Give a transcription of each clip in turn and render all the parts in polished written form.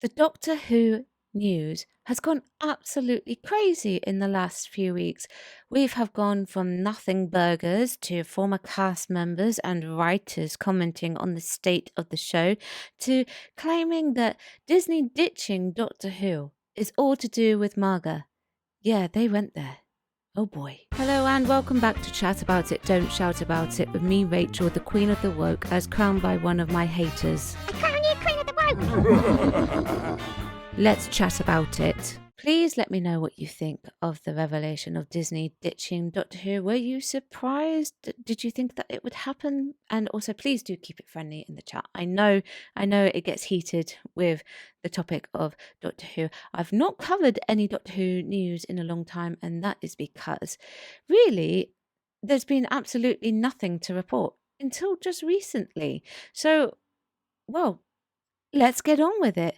The Doctor Who news has gone absolutely crazy in the last few weeks. Have gone from nothing burgers to former cast members and writers commenting on the state of the show to claiming that Disney ditching Doctor Who is all to do with Marga. Yeah, they went there. Oh boy. Hello and welcome back to Chat About It, Don't Shout About It with me, Rachel, the Queen of the Woke, as crowned by one of my haters. I crown you Queen of the Woke! Let's chat about it. Please let me know what you think of the revelation of Disney ditching Doctor Who. Were you surprised? Did you think that it would happen? And also, please do keep it friendly in the chat. I know it gets heated with the topic of Doctor Who. I've not covered any Doctor Who news in a long time, and that is because really there's been absolutely nothing to report until just recently. So, well, let's get on with it.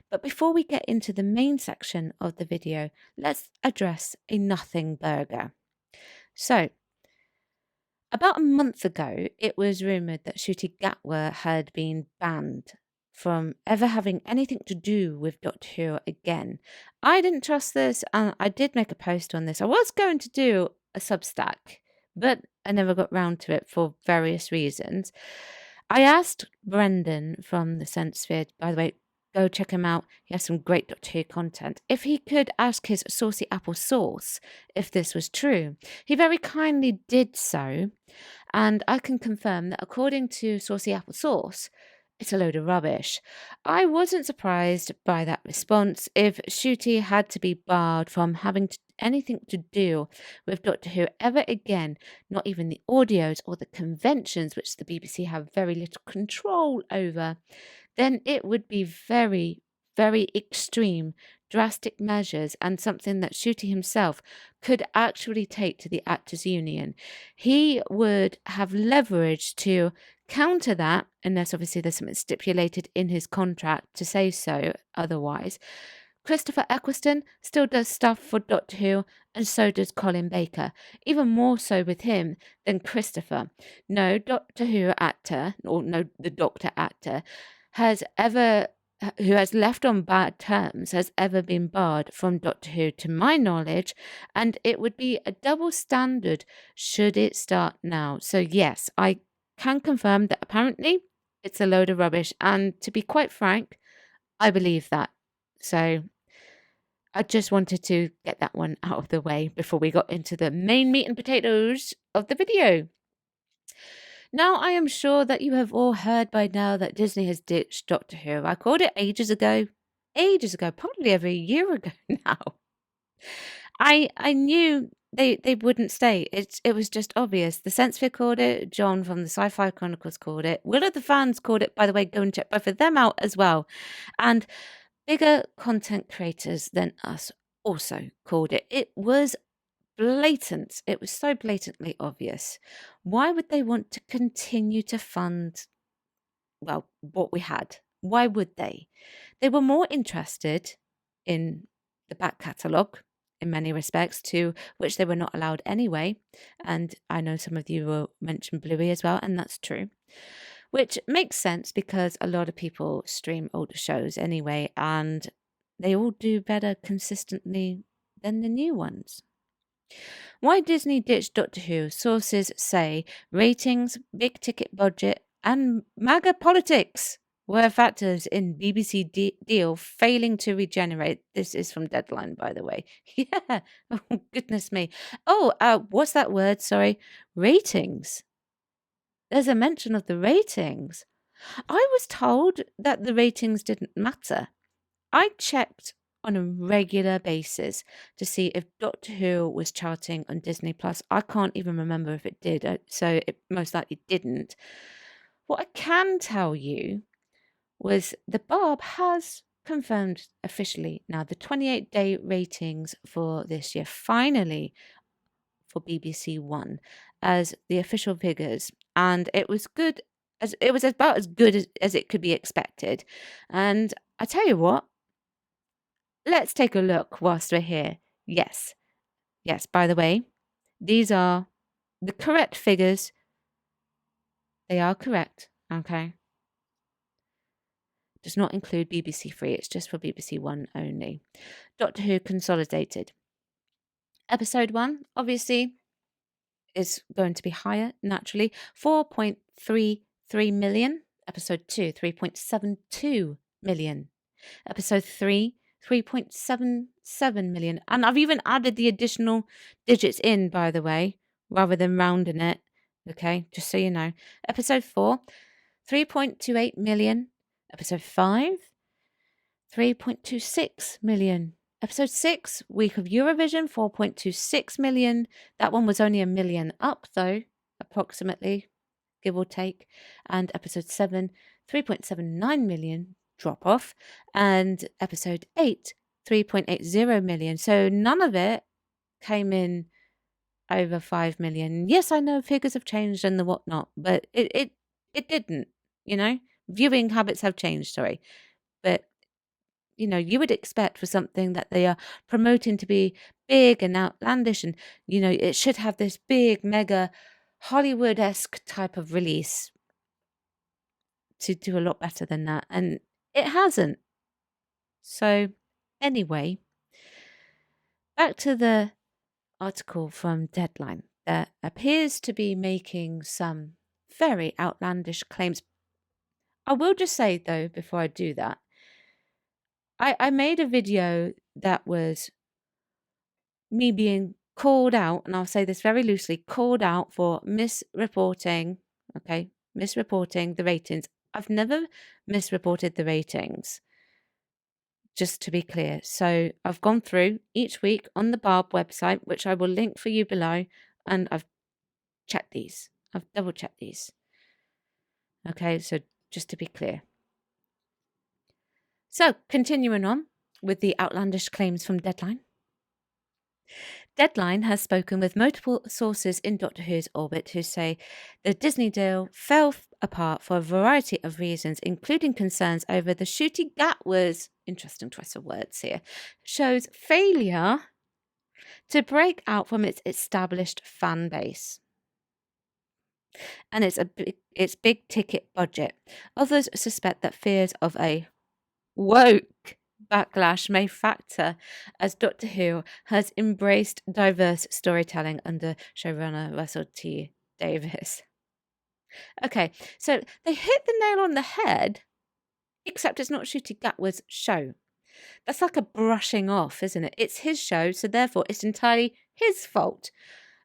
But before we get into the main section of the video, let's address a nothing burger. So, about a month ago, it was rumoured that Ncuti Gatwa had been banned from ever having anything to do with Doctor Who again. I didn't trust this, and I did make a post on this. I was going to do a Substack, but I never got round to it for various reasons. I asked Brendan from the Sense Sphere, by the way, go check him out. He has some great Doctor Who content. If he could ask his saucy apple sauce if this was true. He very kindly did so, and I can confirm that according to Saucy Apple Sauce, it's a load of rubbish. I wasn't surprised by that response. If Ncuti had to be barred from having anything to do with Doctor Who ever again, not even the audios or the conventions, which the BBC have very little control over, then it would be very, very extreme, drastic measures and something that Ncuti himself could actually take to the Actors Union. He would have leverage to counter that, unless obviously there's something stipulated in his contract to say so otherwise. Christopher Eccleston still does stuff for Doctor Who, and so does Colin Baker, even more so with him than Christopher. No Doctor Who actor, or no, the Doctor actor, who has left on bad terms has ever been barred from Doctor Who, to my knowledge, and it would be a double standard should it start now. So yes, I can confirm that apparently it's a load of rubbish, and to be quite frank, I believe that. So I just wanted to get that one out of the way before we got into the main meat and potatoes of the video. Now, I am sure that you have all heard by now that Disney has ditched Doctor Who. I called it ages ago, probably over a year ago now. I knew they wouldn't stay. It was just obvious. The Sensephere called it, John from the Sci-Fi Chronicles called it, Will of the Fans called it. By the way, go and check both of them out as well. And bigger content creators than us also called it. It was blatant. It was so blatantly obvious. Why would they want to continue to fund, well, what we had? Why would they? They were more interested in the back catalogue in many respects, to which they were not allowed anyway. And I know some of you will mention Bluey as well, and that's true. Which makes sense because a lot of people stream older shows anyway, and they all do better consistently than the new ones. Why Disney ditched Doctor Who? Sources say ratings, big ticket budget, and MAGA politics were factors in BBC deal failing to regenerate. This is from Deadline, by the way. Yeah. Oh, goodness me. Oh, what's that word? Sorry. Ratings. There's a mention of the ratings. I was told that the ratings didn't matter. I checked on a regular basis to see if Doctor Who was charting on Disney Plus. I can't even remember if it did, so it most likely didn't. What I can tell you was the Barb has confirmed officially now the 28-day ratings for this year, finally for BBC One, as the official figures, and it was good. It was about as good as it could be expected. And I tell you what, let's take a look whilst we're here. Yes, by the way, these are the correct figures. They are correct, okay? Does not include BBC Three. It's just for BBC One only. Doctor Who Consolidated. Episode 1, obviously, is going to be higher, naturally. 4.33 million. Episode 2, 3.72 million. Episode 3, 3.77 million. And I've even added the additional digits in, by the way, rather than rounding it. Okay, just so you know. Episode 4, 3.28 million. Episode 5, 3.26 million. Episode 6, week of Eurovision, 4.26 million. That one was only a million up, though, approximately, give or take. And episode 7, 3.79 million, drop off. And episode 8, 3.80 million. So none of it came in over 5 million. Yes, I know figures have changed and the whatnot, but it didn't, you know? Viewing habits have changed, sorry. But you would expect for something that they are promoting to be big and outlandish, and it should have this big, mega Hollywood-esque type of release to do a lot better than that, and it hasn't. So anyway, back to the article from Deadline that appears to be making some very outlandish claims. I will just say, though, before I do that, I made a video that was me being called out, and I'll say this very loosely, called out for misreporting the ratings. I've never misreported the ratings, just to be clear. So I've gone through each week on the Barb website, which I will link for you below, and I've checked these. I've double checked these. Okay, so just to be clear. So continuing on with the outlandish claims from Deadline. Deadline has spoken with multiple sources in Doctor Who's orbit who say the Disney deal fell apart for a variety of reasons, including concerns over the Ncuti Gatwa's, interesting choice of words here, show's failure to break out from its established fan base and its big ticket budget. Others suspect that fears of a woke backlash may factor as Doctor Who has embraced diverse storytelling under showrunner Russell T Davies. Okay, so they hit the nail on the head, except it's not Ncuti Gatwa's show. That's like a brushing off, isn't it? It's his show, so therefore it's entirely his fault.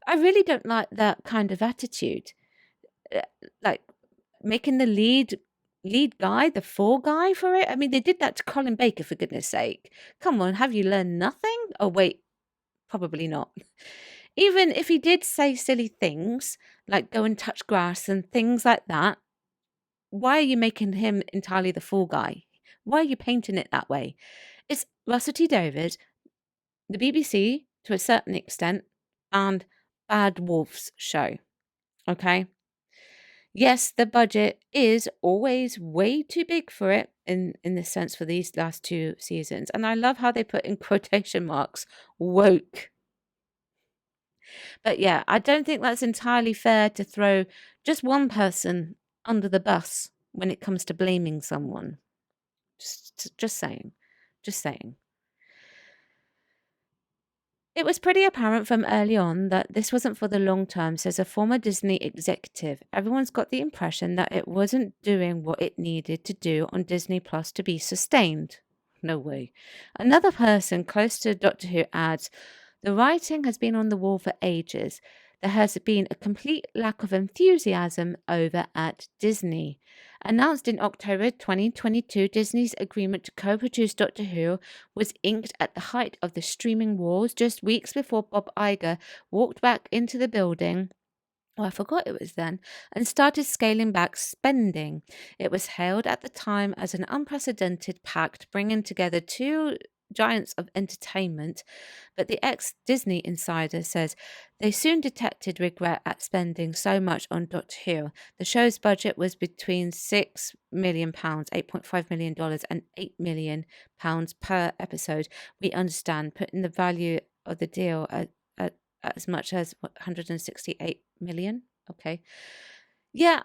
I really don't like that kind of attitude. Like making the lead guy the fall guy for it. I mean, they did that to Colin Baker, for goodness sake. Come on, have you learned nothing? Oh, wait, probably not. Even if he did say silly things, like go and touch grass and things like that, why are you making him entirely the fall guy? Why are you painting it that way? It's Russell T Davies, the BBC, to a certain extent, and Bad Wolf's show. Okay? Yes, the budget is always way too big for it in this sense for these last 2 seasons. And I love how they put in quotation marks, woke. But yeah, I don't think that's entirely fair to throw just one person under the bus when it comes to blaming someone. Just saying. Just saying. It was pretty apparent from early on that this wasn't for the long term, says a former Disney executive. Everyone's got the impression that it wasn't doing what it needed to do on Disney Plus to be sustained. No way. Another person close to Doctor Who adds, the writing has been on the wall for ages. There has been a complete lack of enthusiasm over at Disney. Announced in October 2022, Disney's agreement to co-produce Doctor Who was inked at the height of the streaming wars, just weeks before Bob Iger walked back into the building. Oh, I forgot it was then, and started scaling back spending. It was hailed at the time as an unprecedented pact, bringing together 2 giants of entertainment, but the ex-Disney insider says they soon detected regret at spending so much on Doctor Who. The show's budget was between £6 million, $8.5 million, and £8 million per episode. We understand, putting the value of the deal at as much as 168 million. Okay. Yeah,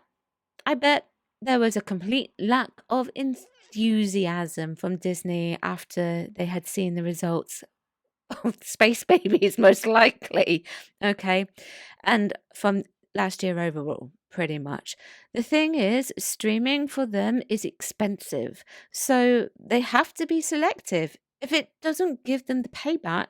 I bet there was a complete lack of enthusiasm from Disney after they had seen the results of Space Babies, most likely. Okay. And from last year overall, pretty much. The thing is, streaming for them is expensive. So they have to be selective. If it doesn't give them the payback,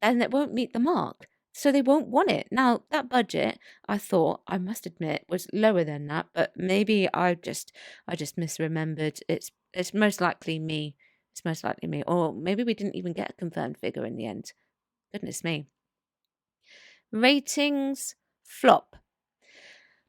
then it won't meet the mark. So they won't want it. Now, that budget, I thought, I must admit, was lower than that, but maybe I just misremembered. It's most likely me. It's most likely me. Or maybe we didn't even get a confirmed figure in the end. Goodness me. Ratings flop.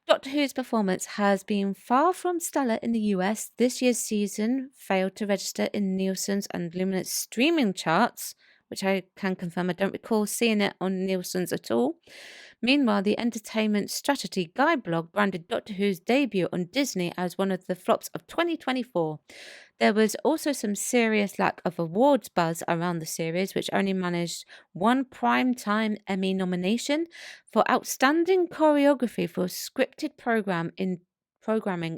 Doctor Who's performance has been far from stellar in the US. This year's season failed to register in Nielsen's and Luminance streaming charts, which I can confirm I don't recall seeing it on Nielsen's at all. Meanwhile, the Entertainment Strategy Guide blog branded Doctor Who's debut on Disney as one of the flops of 2024. There was also some serious lack of awards buzz around the series, which only managed one Primetime Emmy nomination for Outstanding Choreography for Scripted Programming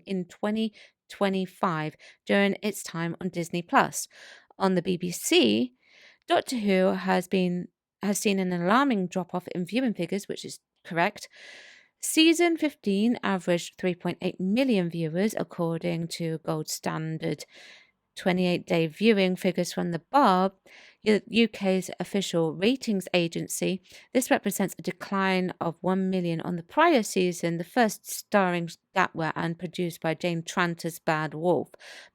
in 2025 during its time on Disney Plus. On the BBC, Doctor Who has seen an alarming drop-off in viewing figures, which is correct. Season 15 averaged 3.8 million viewers, according to Gold Standard 28-day viewing figures from the Barb, UK's official ratings agency. This represents a decline of 1 million on the prior season, the first starring Gatwa and produced by James Tranter's Bad Wolf.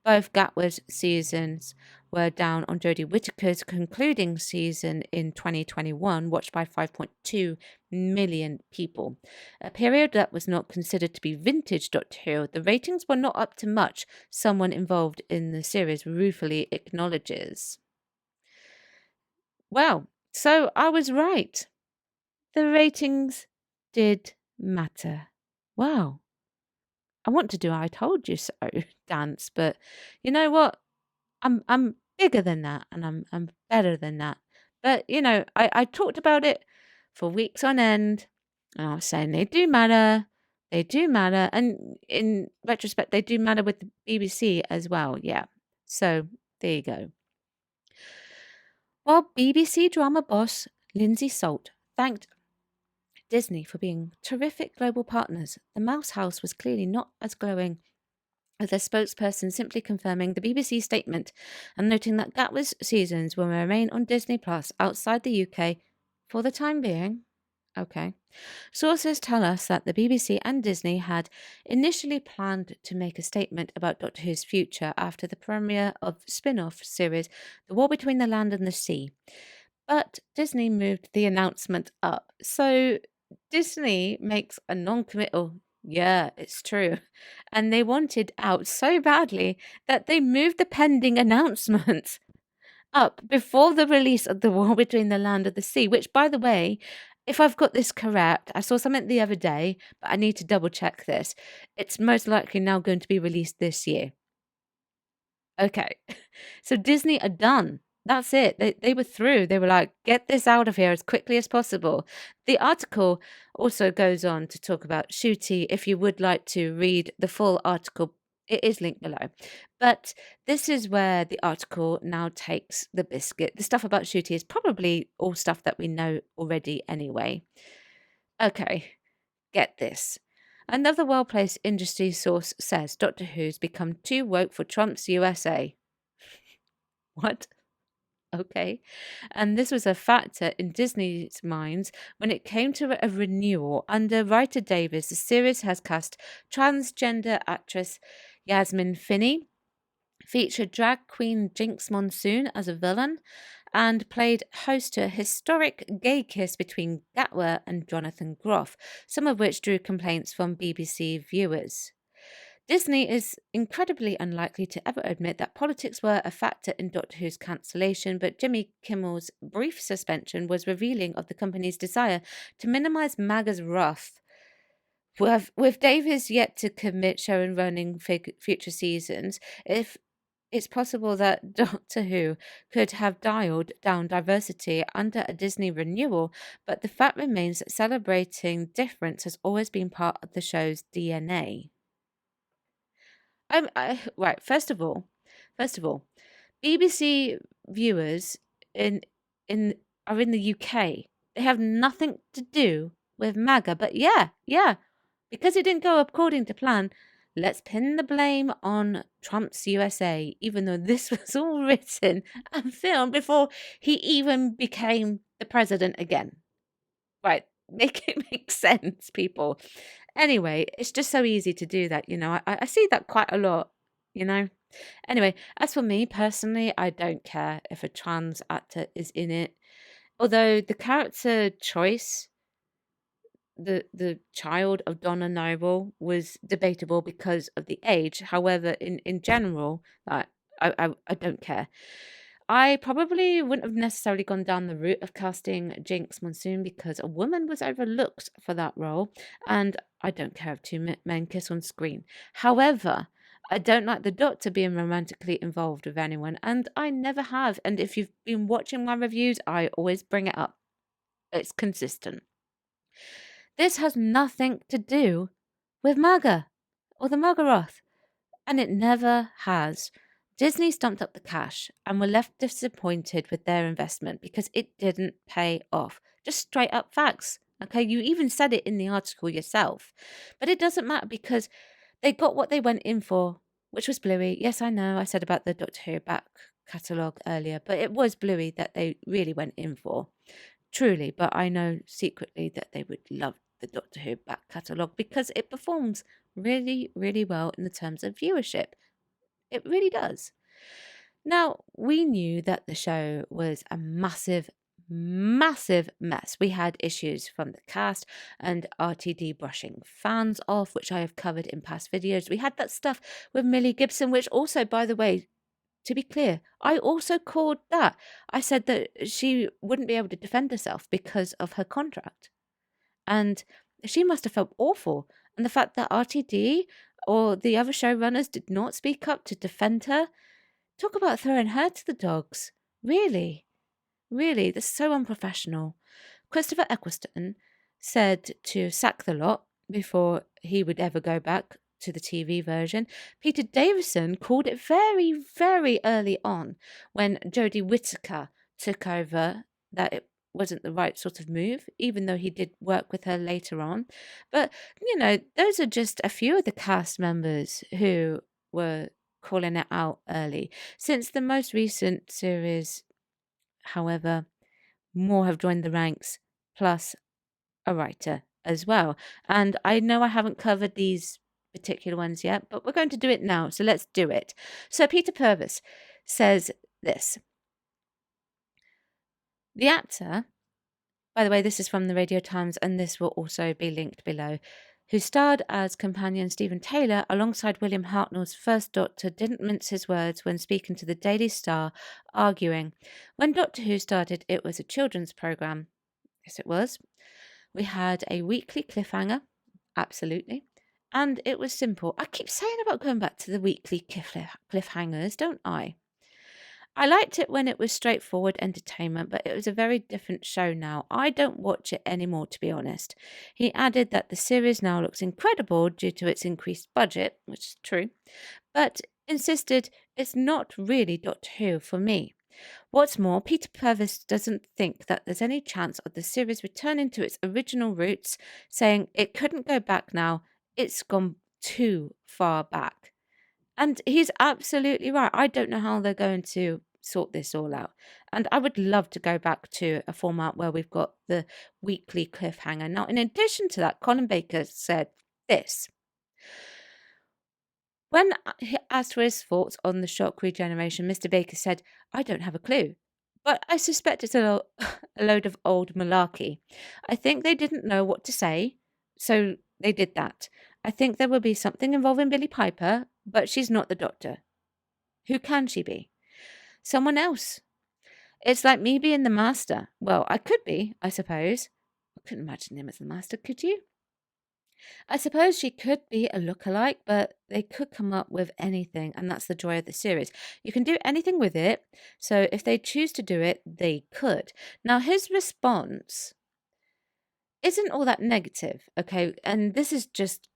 Both Gatwa's seasons were down on Jodie Whittaker's concluding season in 2021, watched by 5.2 million people. A period that was not considered to be vintage Doctor Who. The ratings were not up to much, someone involved in the series ruefully acknowledges. Well, so I was right. The ratings did matter. Wow. I want to do I told you so dance, but you know what? I'm bigger than that and I'm better than that. But I talked about it for weeks on end and I was saying they do matter. They do matter. And in retrospect, they do matter with the BBC as well. Yeah. So there you go. While BBC drama boss Lindsay Salt thanked Disney for being terrific global partners, the Mouse House was clearly not as glowing, with their spokesperson simply confirming the BBC statement and noting that Gatwa's seasons will remain on Disney Plus outside the UK for the time being. Okay. Sources tell us that the BBC and Disney had initially planned to make a statement about Doctor Who's future after the premiere of spin-off series The War Between the Land and the Sea. But Disney moved the announcement up. So Disney makes a non-committal. Yeah, it's true. And they wanted out so badly that they moved the pending announcement up before the release of The War Between the Land and the Sea, which, by the way, if I've got this correct, I saw something the other day, but I need to double check this. It's most likely now going to be released this year. Okay. So Disney are done. That's it. They were through. They were like, get this out of here as quickly as possible. The article also goes on to talk about Ncuti. If you would like to read the full article, it is linked below. But this is where the article now takes the biscuit. The stuff about Ncuti is probably all stuff that we know already anyway. Okay, get this. Another well-placed industry source says Doctor Who's become too woke for Trump's USA. What? Okay. And this was a factor in Disney's minds when it came to a renewal. Under writer Davis, the series has cast transgender actress Yasmin Finney, featured drag queen Jinx Monsoon as a villain, and played host to a historic gay kiss between Gatwa and Jonathan Groff, some of which drew complaints from BBC viewers. Disney is incredibly unlikely to ever admit that politics were a factor in Doctor Who's cancellation, but Jimmy Kimmel's brief suspension was revealing of the company's desire to minimize MAGA's wrath. With Davis yet to commit show and running future seasons, if it's possible that Doctor Who could have dialed down diversity under a Disney renewal, but the fact remains that celebrating difference has always been part of the show's DNA. Right. First of all, BBC viewers in in are in the UK. They have nothing to do with MAGA. But yeah, because it didn't go according to plan, let's pin the blame on Trump's USA, even though this was all written and filmed before he even became the president again. Right. Make it make sense, people. Anyway, it's just so easy to do that, I see that quite a lot, you know. Anyway, as for me personally, I don't care if a trans actor is in it. Although the character choice, the child of Donna Noble, was debatable because of the age. However, in general, like I don't care. I probably wouldn't have necessarily gone down the route of casting Jinx Monsoon because a woman was overlooked for that role, and I don't care if two men kiss on screen. However, I don't like the Doctor being romantically involved with anyone, and I never have. And if you've been watching my reviews, I always bring it up. It's consistent. This has nothing to do with MAGA or the Magaroth, and it never has. Disney stumped up the cash and were left disappointed with their investment because it didn't pay off. Just straight up facts. Okay, you even said it in the article yourself. But it doesn't matter because they got what they went in for, which was Bluey. Yes, I know I said about the Doctor Who back catalogue earlier, but it was Bluey that they really went in for. Truly, but I know secretly that they would love the Doctor Who back catalogue because it performs really, really well in the terms of viewership. It really does. Now, we knew that the show was a massive, massive mess. We had issues from the cast and RTD brushing fans off, which I have covered in past videos. We had that stuff with Millie Gibson, which also, by the way, to be clear, I also called that. I said that she wouldn't be able to defend herself because of her contract. And she must have felt awful. And the fact that RTD or the other showrunners did not speak up to defend her, talk about throwing her to the dogs. Really, really, that's so unprofessional. Christopher Eccleston said to sack the lot before he would ever go back to the TV version. Peter Davison called it very, very early on when Jodie Whittaker took over that it wasn't the right sort of move, even though he did work with her later on. But, those are just a few of the cast members who were calling it out early. Since the most recent series, however, more have joined the ranks, plus a writer as well. And I know I haven't covered these particular ones yet, but we're going to do it now. So let's do it. So Peter Purves says this. The actor, by the way, this is from the Radio Times, and this will also be linked below, who starred as companion Stephen Taylor alongside William Hartnell's first Doctor, didn't mince his words when speaking to the Daily Star, arguing, when Doctor Who started, it was a children's programme. Yes, it was. We had a weekly cliffhanger, absolutely, and it was simple. I keep saying about going back to the weekly cliffhangers, don't I? I liked it when it was straightforward entertainment, but it was a very different show now. I don't watch it anymore, to be honest. He added that the series now looks incredible due to its increased budget, which is true, but insisted it's not really Doctor Who for me. What's more, Peter Purves doesn't think that there's any chance of the series returning to its original roots, saying it couldn't go back now, it's gone too far back. And he's absolutely right. I don't know how they're going to sort this all out. And I would love to go back to a format where we've got the weekly cliffhanger. Now, in addition to that, Colin Baker said this. When asked for his thoughts on the shock regeneration, Mr. Baker said, I don't have a clue. But I suspect it's a load of old malarkey. I think they didn't know what to say, so they did that. I think there will be something involving Billie Piper, but she's not the Doctor. Who can she be? Someone else. It's like me being the Master. Well, I could be, I suppose. I couldn't imagine him as the Master, could you? I suppose she could be a lookalike, but they could come up with anything, and that's the joy of the series. You can do anything with it, so if they choose to do it, they could. Now, his response isn't all that negative, okay? And this is just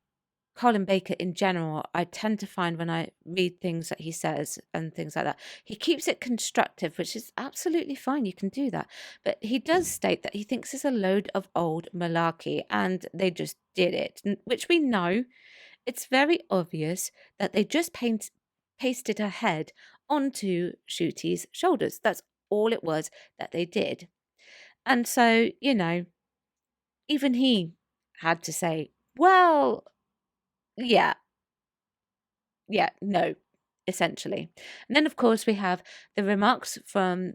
Colin Baker in general, I tend to find when I read things that he says and things like that, he keeps it constructive, which is absolutely fine. You can do that. But he does state that he thinks it's a load of old malarkey and they just did it, which we know. It's very obvious that they just pasted her head onto Ncuti's shoulders. That's all it was that they did. And so, even he had to say, well, yeah, no, essentially. And then, of course, we have the remarks from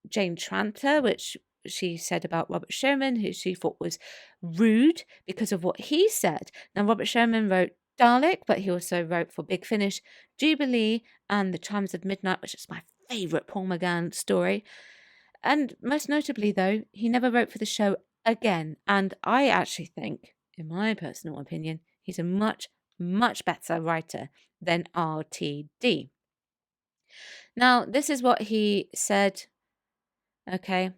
Jane Tranter, which she said about Robert Sherman, who she thought was rude because of what he said. Now, Robert Sherman wrote Dalek, but he also wrote for Big Finish, Jubilee, and The Chimes of Midnight, which is my favourite Paul McGann story. And most notably, though, he never wrote for the show again. And I actually think, in my personal opinion, he's a much, much better writer than RTD. Now, this is what he said. Okay.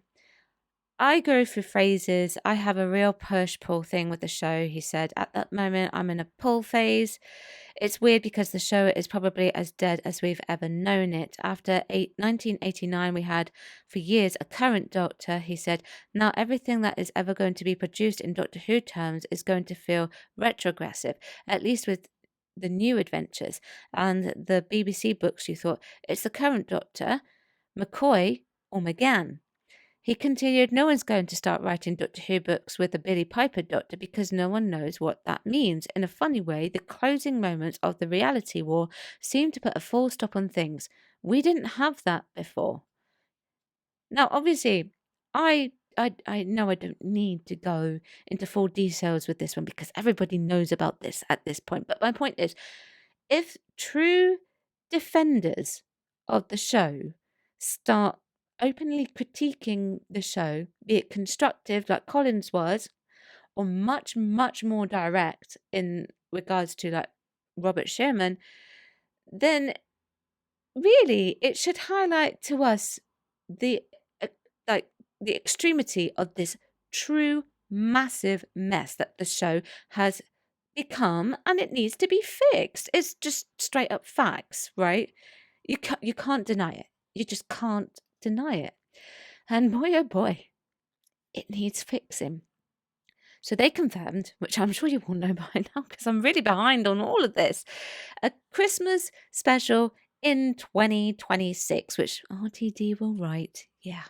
I go through phases. I have a real push-pull thing with the show, he said. At that moment, I'm in a pull phase. It's weird because the show is probably as dead as we've ever known it. After 1989, we had for years a current Doctor, he said. Now everything that is ever going to be produced in Doctor Who terms is going to feel retrogressive, at least with the new adventures and the BBC books. You thought, it's the current Doctor, McCoy or McGann. He continued, no one's going to start writing Doctor Who books with a Billy Piper Doctor because no one knows what that means. In a funny way, the closing moments of the reality war seem to put a full stop on things. We didn't have that before. Now, obviously, I know I don't need to go into full details with this one because everybody knows about this at this point. But my point is, if true defenders of the show start openly critiquing the show, be it constructive like Collins was, or much, much more direct in regards to like Robert Sherman, then really it should highlight to us the the extremity of this true massive mess that the show has become, and it needs to be fixed. It's just straight up facts, right? You can't deny it. You just can't deny it. And boy, oh boy, it needs fixing. So they confirmed, which I'm sure you all know by now because I'm really behind on all of this, a Christmas special in 2026, which RTD will write. Yeah.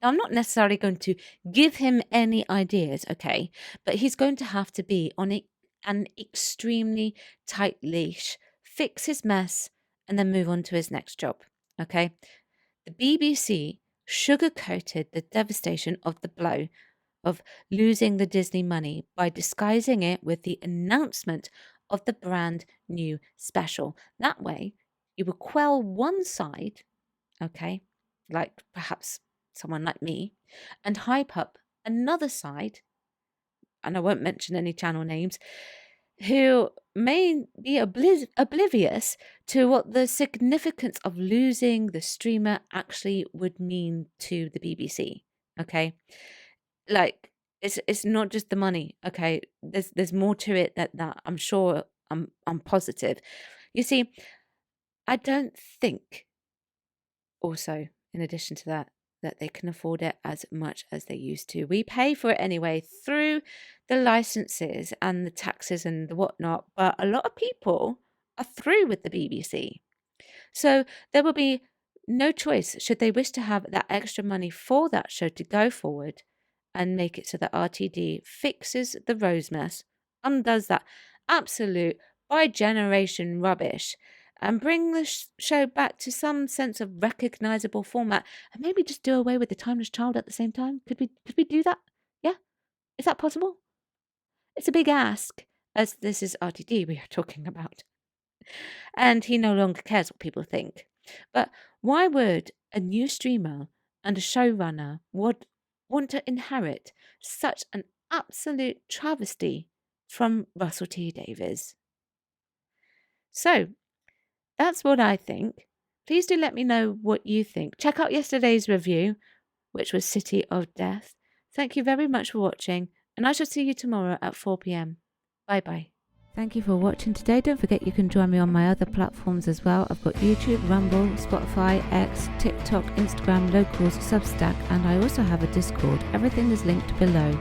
Now, I'm not necessarily going to give him any ideas, okay, but he's going to have to be on an extremely tight leash, fix his mess, and then move on to his next job, okay? The BBC sugarcoated the devastation of the blow of losing the Disney money by disguising it with the announcement of the brand new special. That way, you will quell one side, okay, like perhaps someone like me, and hype up another side, and I won't mention any channel names, who may be oblivious to what the significance of losing the streamer actually would mean to the BBC. Okay, like it's not just the money. Okay, there's more to it than that. I'm sure. I'm positive. You see, I don't think. Also, in addition to that they can afford it as much as they used to. We pay for it anyway through the licenses and the taxes and the whatnot, but a lot of people are through with the BBC. So there will be no choice should they wish to have that extra money for that show to go forward and make it so that RTD fixes the rose mess, undoes that absolute by-generation rubbish, and bring the show back to some sense of recognizable format, and maybe just do away with the Timeless Child at the same time. Could we do that? Yeah, is that possible? It's a big ask, as this is RTD we are talking about, and he no longer cares what people think. But why would a new streamer and a showrunner would want to inherit such an absolute travesty from Russell T Davies? So that's what I think. Please do let me know what you think. Check out yesterday's review, which was City of Death. Thank you very much for watching, and I shall see you tomorrow at 4 p.m. Bye-bye. Thank you for watching today. Don't forget you can join me on my other platforms as well. I've got YouTube, Rumble, Spotify, X, TikTok, Instagram, Locals, Substack, and I also have a Discord. Everything is linked below.